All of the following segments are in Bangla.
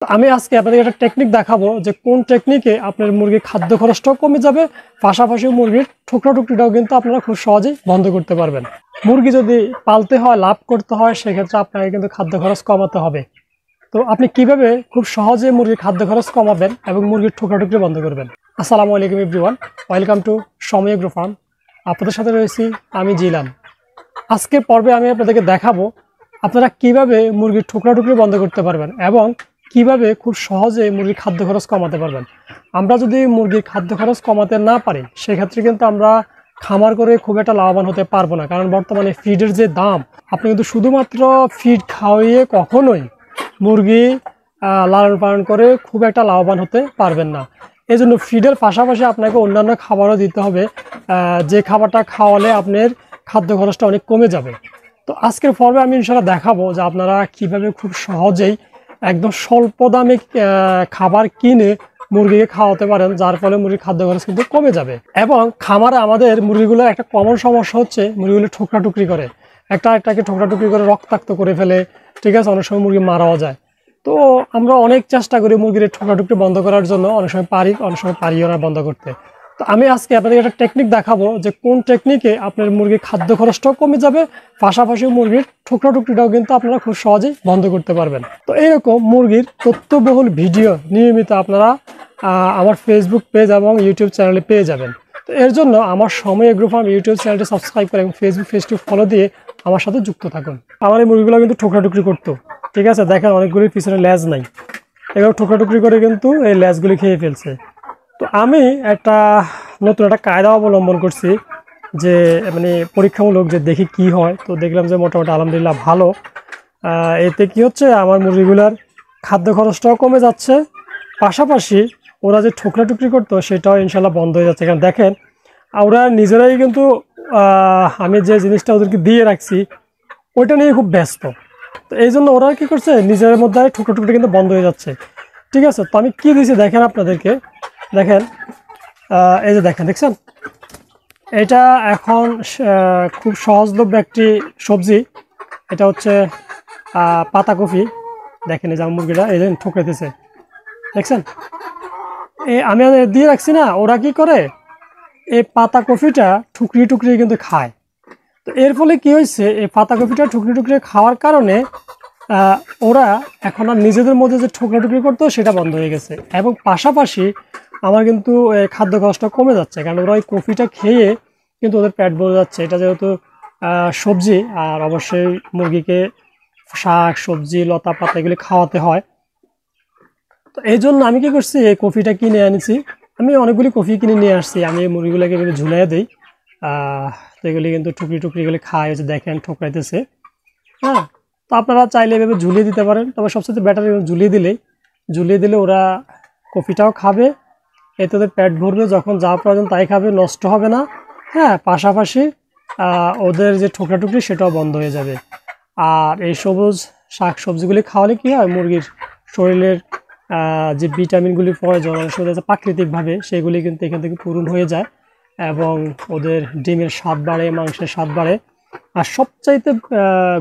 আমি আজকে আপনাদের একটা টেকনিক দেখাবো যে কোন টেকনিকে আপনার মুরগির খাদ্য খরচটাও কমে যাবে, পাশাপাশি মুরগির টুকরা টুকরিটাও কিন্তু আপনারা খুব সহজেই বন্ধ করতে পারবেন। মুরগি যদি পালতে হয়, লাভ করতে হয়, সেক্ষেত্রে আপনাকে কিন্তু খাদ্য খরচ কমাতে হবে। তো আপনি কিভাবে খুব সহজে মুরগির খাদ্য খরচ কমাবেন এবং মুরগির টুকরা টুকরি বন্ধ করবেন। আসসালামু আলাইকুম এভরিওয়ান, ওয়েলকাম টু সময় এগ্রো ফার্ম। আপনাদের সাথে রয়েছি আমি জিলান। আজকের পর্বে আমি আপনাদেরকে দেখাবো আপনারা কিভাবে মুরগির টুকরা টুকরি বন্ধ করতে পারবেন এবং কিভাবে খুব সহজে মুরগির খাদ্য খরচ কমাতে পারবেন। আমরা যদি মুরগির খাদ্য খরচ কমাতে না পারি, সেক্ষেত্রে কিন্তু আমরা খামার করে খুব একটা লাভবান হতে পারবো না। কারণ বর্তমানে ফিডের যে দাম, আপনি কিন্তু শুধুমাত্র ফিড খাওয়িয়ে কখনোই মুরগি লালন পালন করে খুব একটা লাভবান হতে পারবেন না। এই জন্য ফিডের পাশাপাশি আপনাকে অন্যান্য খাবারও দিতে হবে, যে খাবারটা খাওয়ালে আপনার খাদ্য খরচটা অনেক কমে যাবে। তো আজকের পর্বে আমি ইনশাআল্লাহ দেখাবো যে আপনারা কিভাবে খুব সহজেই একদম স্বল্প দামে খাবার কিনে মুরগিকে খাওয়াতে পারেন, যার ফলে মুরগির খাদ্য খরচ কিন্তু কমে যাবে। এবং খামারে আমাদের মুরগিগুলোর একটা কমন সমস্যা হচ্ছে মুরগিগুলো ঠোকরা টুকরি করে, একটাকে ঠোকরা টুকরি করে রক্তাক্ত করে ফেলে। ঠিক আছে, অনেক সময় মুরগি মারাও যায়। তো আমরা অনেক চেষ্টা করি মুরগির ঠোকরা টুকরি বন্ধ করার জন্য, অনেক সময় পারি, অনেক সময় পারিও না বন্ধ করতে। তো আমি আজকে আপনাদের একটা টেকনিক দেখাবো যে কোন টেকনিকে আপনার মুরগির খাদ্য খরচটাও কমে যাবে, পাশাপাশি মুরগির টুকরা টুকরিটাও কিন্তু আপনারা খুব সহজেই বন্ধ করতে পারবেন। তো এইরকম মুরগির তথ্যবহুল ভিডিও নিয়মিত আপনারা আমার ফেসবুক পেজ এবং ইউটিউব চ্যানেলে পেয়ে যাবেন। তো এর জন্য আমার সময় এগ্রো ফার্ম ইউটিউব চ্যানেলটি সাবস্ক্রাইব করে এবং ফেসবুক পেজটি ফলো দিয়ে আমার সাথে যুক্ত থাকুন। আমার এই মুরগিগুলো কিন্তু ঠোকরা টুকরি করতো। ঠিক আছে, দেখেন অনেকগুলির পিছনে লেজ নাই, এগুলো ঠোকরা টুকরি করে কিন্তু এই লেজগুলি খেয়ে ফেলছে। তো আমি নতুন একটা কায়দা অবলম্বন করছি, যে মানে পরীক্ষামূলক, যে দেখি কি হয়। তো দেখলাম যে মোটামুটি আলহামদুলিল্লাহ ভালো। এতে কি হচ্ছে, আমার মুরগিগুলার খাদ্য খরচটাও কমে যাচ্ছে, পাশাপাশি ওরা যে ঠোকরা টুকরি করতো সেটাও ইনশাল্লাহ বন্ধ হয়ে যাচ্ছে। কারণ দেখেন ওরা নিজেরাই কিন্তু আমি যে জিনিসটা ওদেরকে দিয়ে রাখছি ওইটা নিয়ে খুব ব্যস্ত। তো এই জন্য ওরা কী করছে, নিজের মধ্যে ঠোকরা টুকরি কিন্তু বন্ধ হয়ে যাচ্ছে। ঠিক আছে, তো আমি কী দিয়েছি দেখেন আপনাদেরকে, দেখেন এই যে দেখছেন, এটা এখন খুব সহজলভ্য একটি সবজি। এটা হচ্ছে পাতাকপি। দেখেন এই যে মুরগিটা এই যে ঠোকরাইতেছে, দেখছেন আমি দিয়ে রাখছি না, ওরা কি করে এই পাতাকপিটা ঠুকরি টুকরি কিন্তু খায়। তো এর ফলে কি হয়েছে, এই পাতাকপিটা ঠুকরি টুকরি খাওয়ার কারণে ওরা এখন আর নিজেদের মধ্যে যে ঠোকরা টুকরি করতো সেটা বন্ধ হয়ে গেছে। এবং পাশাপাশি আমার কিন্তু খাদ্য খরচটা কমে যাচ্ছে, কারণ ওরা ওই কফিটা খেয়ে কিন্তু ওদের পেট ভরে যাচ্ছে। এটা যেহেতু সবজি, আর অবশ্যই মুরগিকে শাক সবজি লতা পাতা এগুলি খাওয়াতে হয়। তো এই জন্য আমি কি করছি, এই কফিটা কিনে এনেছি। আমি অনেকগুলি কফি কিনে নিয়ে আসছি, আমি এই মুরগিগুলোকে এভাবে ঝুলাই দিই। তো এগুলি কিন্তু টুকরি টুকরিগুলি খায়, হচ্ছে দেখেন ঠোকরাইতেছে। হ্যাঁ, তো আপনারা চাইলে এভাবে ঝুলিয়ে দিতে পারেন, তবে সবচেয়ে বেটার ঝুলিয়ে দিলে ওরা কফিটাও খাবে, এতে ওদের পেট ভরবে, যখন যা প্রয়োজন তাই খাবে, নষ্ট হবে না। হ্যাঁ, পাশাপাশি ওদের যে ঠোকরা টুকরি সেটাও বন্ধ হয়ে যাবে। আর এই সবুজ শাক সবজিগুলি খাওয়ালে কী হয়, মুরগির শরীরের যে ভিটামিনগুলি প্রয়োজন শরীরে প্রাকৃতিকভাবে, সেগুলি কিন্তু এখান থেকে পূরণ হয়ে যায় এবং ওদের ডিমের স্বাদ বাড়ে, মাংসের স্বাদ বাড়ে। আর সবচাইতে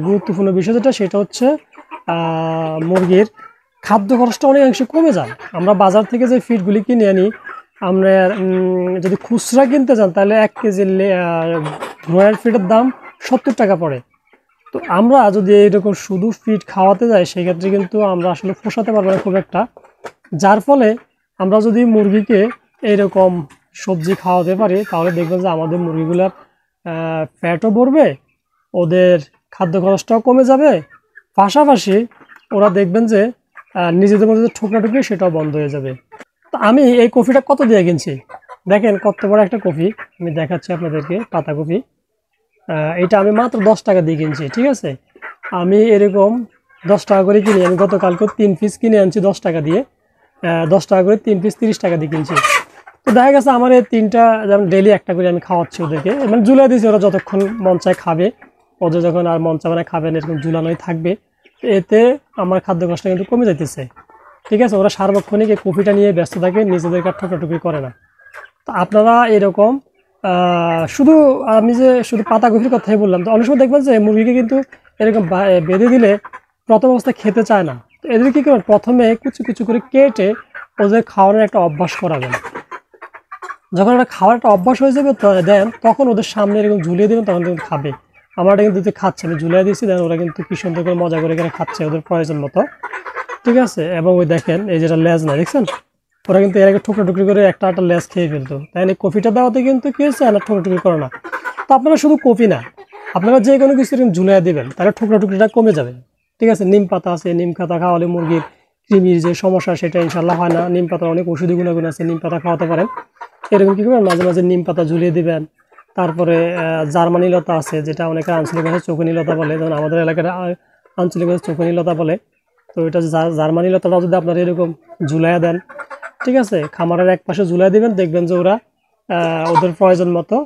গুরুত্বপূর্ণ বিষয় যেটা, সেটা হচ্ছে মুরগির খাদ্য খরচটা অনেকাংশে কমে যায়। আমরা বাজার থেকে যে ফিডগুলি কিনে আনি, আমরা যদি খুচরা কিনতে যান তাহলে 1 কেজি ব্রয়ার ফিডের দাম 70 টাকা পড়ে। তো আমরা যদি এইরকম শুধু ফিড খাওয়াতে যাই, সেক্ষেত্রে কিন্তু আমরা আসলে পোষাতে পারবো না খুব একটা। যার ফলে আমরা যদি মুরগিকে এইরকম সবজি খাওয়াতে পারি, তাহলে দেখবেন যে আমাদের মুরগিগুলোর ফ্যাটও ভরবে, ওদের খাদ্য খরচটাও কমে যাবে, পাশাপাশি ওরা দেখবেন যে নিজেদের মধ্যে যে ঠোকরা টুকরি সেটাও বন্ধ হয়ে যাবে। তো আমি এই কফিটা কত দিয়ে কিনছি, দেখেন কত বড় একটা কফি, আমি দেখাচ্ছি আপনাদেরকে। পাতাকপি এটা আমি মাত্র 10 টাকা দিয়ে কিনছি। ঠিক আছে, আমি এরকম 10 টাকা করে কিনি। আমি গতকালকে 3 পিস কিনে আনছি 10 টাকা দিয়ে, 10 টাকা করে 3 পিস 30 টাকা দিয়ে কিনছি। তো দেখা গেছে আমার এই 3টা, যেমন ডেলি একটা করে আমি খাওয়াচ্ছি ওদেরকে, মানে ঝুলাই দিয়েছি, ওরা যতক্ষণ মন চায় খাবে, ওদের যখন আর মন চায় মানে খাবেন, এরকম ঝুলানোই থাকবে। এতে আমার খাদ্য খরচটা কিন্তু কমে যাইতেছে। ঠিক আছে, ওরা সার্বক্ষণিক এই কফিটা নিয়ে ব্যস্ত থাকে, নিজেদেরকে ঠোকরাটুকরি করে না। তো আপনারা এরকম শুধু, আমি যে শুধু পাতাকপির কথাই বললাম, তো অনেক সময় দেখবেন যে মুরগিকে কিন্তু এরকম বেঁধে দিলে প্রথম অবস্থায় খেতে চায় না। তো এদের কি করবেন, প্রথমে কুচি কুচি করে কেটে ওদের খাওয়ানোর একটা অভ্যাস করাবেন। যখন ওরা খাওয়ার একটা অভ্যাস হয়ে যাবে দেন, তখন ওদের সামনে এরকম ঝুলিয়ে দেবেন, তখন কিন্তু খাবে। আমার এটা কিন্তু খাচ্ছে, আমি ঝুলিয়ে দিয়েছি, দেন ওরা কিন্তু কি সুন্দর করে মজা করে এখানে খাচ্ছে ওদের প্রয়োজন মতো, ঠিক আছে। এবং ওই দেখেন এই যেটা লেজ না দেখছেন, ওরা কিন্তু এর আগে টুকরো টুকরি করে একটা একটা লেজ খেয়ে ফেলতো, তাই না? কফিটা দেওয়াতে কিন্তু কি হচ্ছে না, টুকরো টুকরি করে না। তো আপনারা শুধু কফি না, আপনারা যে কোনো কিছু এরকম ঝুলিয়ে দেবেন, তাহলে টুকরো টুকরিটা কমে যাবে, ঠিক আছে। নিম পাতা আছে, নিম পাতা খাওয়ালে মুরগির কৃমির যে সমস্যা সেটা ইনশাল্লাহ হয় না। নিম পাতার অনেক ওষুধি গুণাগুণ আছে, নিম পাতা খাওয়াতে পারেন। এরকম কী করবেন, মাঝে মাঝে নিম পাতা ঝুলিয়ে দিবেন। তারপরে জার্মানি লতা আছে, যেটা অনেকে আঞ্চলিক ভাষায় চৌকনি লতা বলে, যেমন আমাদের এলাকার আঞ্চলিক ভাষায় চৌকনি লতা বলে। তো এটা জার্মানি লতাটা যদি আপনারা এরকম ঝুলাইয়া দেন, ঠিক আছে, খামারের এক পাশে ঝুলাই দিবেন, দেখবেন যে ওরা ওদের প্রয়োজন মতো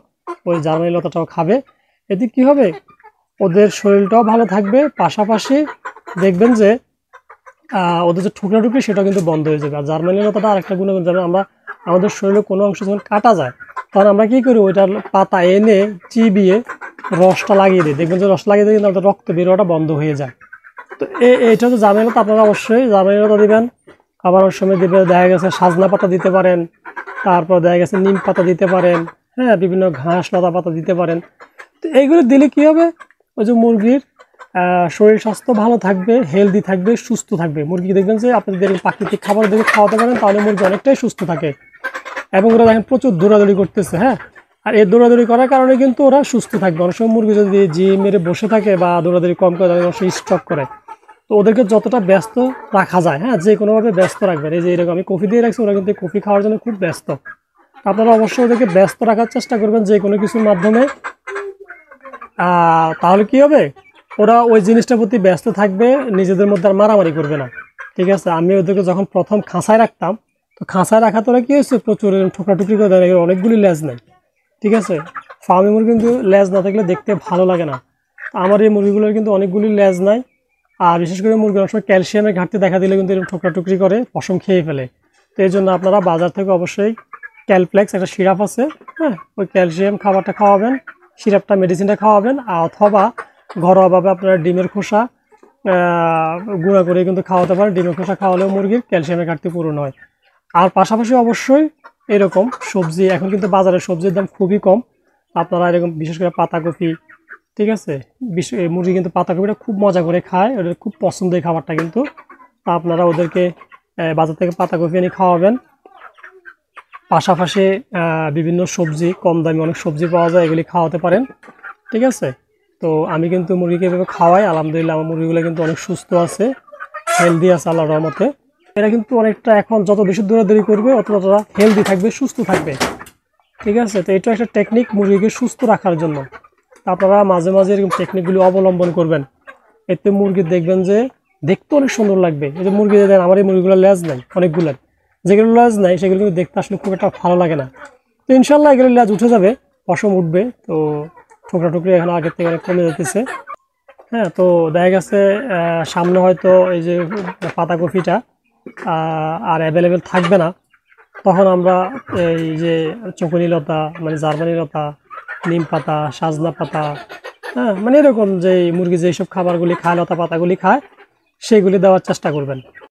ওই জার্মানি লতাটাও খাবে। এতে কি হবে, ওদের শরীরটাও ভালো থাকবে, পাশাপাশি দেখবেন যে ওদের যে ঠুকরাটুকরি সেটাও কিন্তু বন্ধ হয়ে যাবে। আর জার্মানি লতাটা আরেকটা গুণাগুণ, যেমন আমরা আমাদের শরীরে কোনো অংশ যখন কাটা যায়, তখন আমরা কী করি, ওইটার পাতা এনে চিবিয়ে রসটা লাগিয়ে দিই, দেখবেন যে রস লাগিয়ে দিয়ে কিন্তু আমাদের রক্ত বেরোয়াটা বন্ধ হয়ে যায়। তো এইটা হচ্ছে জার্মানি লতা, আপনারা অবশ্যই জার্মানি লতা দিবেন। আবার ওর সময় দিবে দেখা গেছে সাজনা পাতা দিতে পারেন, তারপর দেখা গেছে নিম পাতা দিতে পারেন, হ্যাঁ, বিভিন্ন ঘাস লতা পাতা দিতে পারেন। তো এইগুলো দিলে কি হবে, ওই যে মুরগির শরীর স্বাস্থ্য ভালো থাকবে, হেলদি থাকবে, সুস্থ থাকবে। মুরগি দেখবেন যে আপনি যদি প্রাকৃতিক খাবার দেখে খাওয়াতে পারেন, তাহলে মুরগি অনেকটাই সুস্থ থাকে। এবং ওরা দেখেন প্রচুর দৌড়াদৌড়ি করতেছে, হ্যাঁ, আর এই দৌড়াদৌড়ি করার কারণে কিন্তু ওরা সুস্থ থাকবে। অনেক সময় মুরগি যদি জিম মেরে বসে থাকে বা দৌড়াদৌড়ি কম করে, তাদের অনেক স্ট্রক করে। তো ওদেরকে যতটা ব্যস্ত রাখা যায়, হ্যাঁ, যে কোনোভাবে ব্যস্ত রাখবেন। এই যে এরকম আমি কফি দিয়ে রাখছি, ওরা কিন্তু কফি খাওয়ার জন্য খুব ব্যস্ত। আপনারা অবশ্যই ওদেরকে ব্যস্ত রাখার চেষ্টা করবেন যে কোনো কিছুর মাধ্যমে। তাহলে কি হবে, ওরা ওই জিনিসটার প্রতি ব্যস্ত থাকবে, নিজেদের মধ্যে আর মারামারি করবে না, ঠিক আছে। আমি ওদেরকে যখন প্রথম খাঁচায় রাখতাম, তো খাঁচায় রাখা তোরা কি হয়েছে, প্রচুর ঠোকরাটুকরি করে দেয়, অনেকগুলি লেজ নেই, ঠিক আছে। ফার্মি মুরগি কিন্তু লেজ না থাকলে দেখতে ভালো লাগে না। আমার এই মুরগিগুলোর কিন্তু অনেকগুলি লেজ নাই। আর বিশেষ করে মুরগি অনেক সময় ক্যালসিয়ামের ঘাটতি দেখা দিলে কিন্তু এরকম ঠোকরাটুকরি করে পশম খেয়ে ফেলে। তো এই জন্য আপনারা বাজার থেকে অবশ্যই ক্যালপ্লেক্স একটা সিরাপ আছে, হ্যাঁ, ওই ক্যালসিয়াম খাবারটা খাওয়াবেন, সিরাপটা মেডিসিনটা খাওয়াবেন। অথবা ঘরোয়াভাবে আপনারা ডিমের খোসা গুঁড়া করে কিন্তু খাওয়াতে পারেন। ডিমের খোসা খাওয়ালেও মুরগির ক্যালসিয়ামের ঘাটতি পূরণ হয়। আর পাশাপাশি অবশ্যই এরকম সবজি, এখন কিন্তু বাজারে সবজির দাম খুবই কম। আপনারা এরকম বিশেষ করে পাতাকপি, ঠিক আছে, মুরগি কিন্তু পাতাকপিটা খুব মজা করে খায়, ওদের খুব পছন্দের খাবারটা কিন্তু। আপনারা ওদেরকে বাজার থেকে পাতাকপি এনে খাওয়াবেন। পাশাপাশি বিভিন্ন সবজি, কম দামি অনেক সবজি পাওয়া যায়, এগুলি খাওয়াতে পারেন, ঠিক আছে। তো আমি কিন্তু মুরগিকে এভাবে খাওয়াই, আলহামদুলিল্লাহ আমার মুরগিগুলো কিন্তু অনেক সুস্থ আছে, হেলদি আছে আল্লাহর রহমতে। এরা কিন্তু অনেকটা এখন যত বেশি দৌড়াদৌড়ি করবে ততটা হেলদি থাকবে, সুস্থ থাকবে, ঠিক আছে। তো এটা একটা টেকনিক মুরগিকে সুস্থ রাখার জন্য। আপনারা মাঝে মাঝে এরকম টেকনিকগুলি অবলম্বন করবেন, এতে মুরগি দেখবেন যে দেখতে অনেক সুন্দর লাগবে। এই যে মুরগি দেখেন, আমার এই মুরগিগুলো লেজ নাই অনেকগুলো, যেগুলো লেজ নাই সেগুলো কিন্তু দেখতে আসলে খুব একটা ভালো লাগে না। তো ইনশাল্লাহ এগুলো লেজ উঠে যাবে, পশম উঠবে। তো ঠোকরা টুকরি এখন আগের থেকে অনেক কমে যেতেছে, হ্যাঁ। তো দেখা গেছে সামনে হয়তো এই যে পাতাকপিটা আর অ্যাভেলেবেল থাকবে না, তখন আমরা এই যে চকুনি লতা, মানে জার্মানি লতা, নিম পাতা, সাজনা পাতা, হ্যাঁ, মানে এরকম যে মুরগি যেসব খাবারগুলি খায়, লতা পাতাগুলি খায়, সেইগুলি দেওয়ার চেষ্টা করবেন।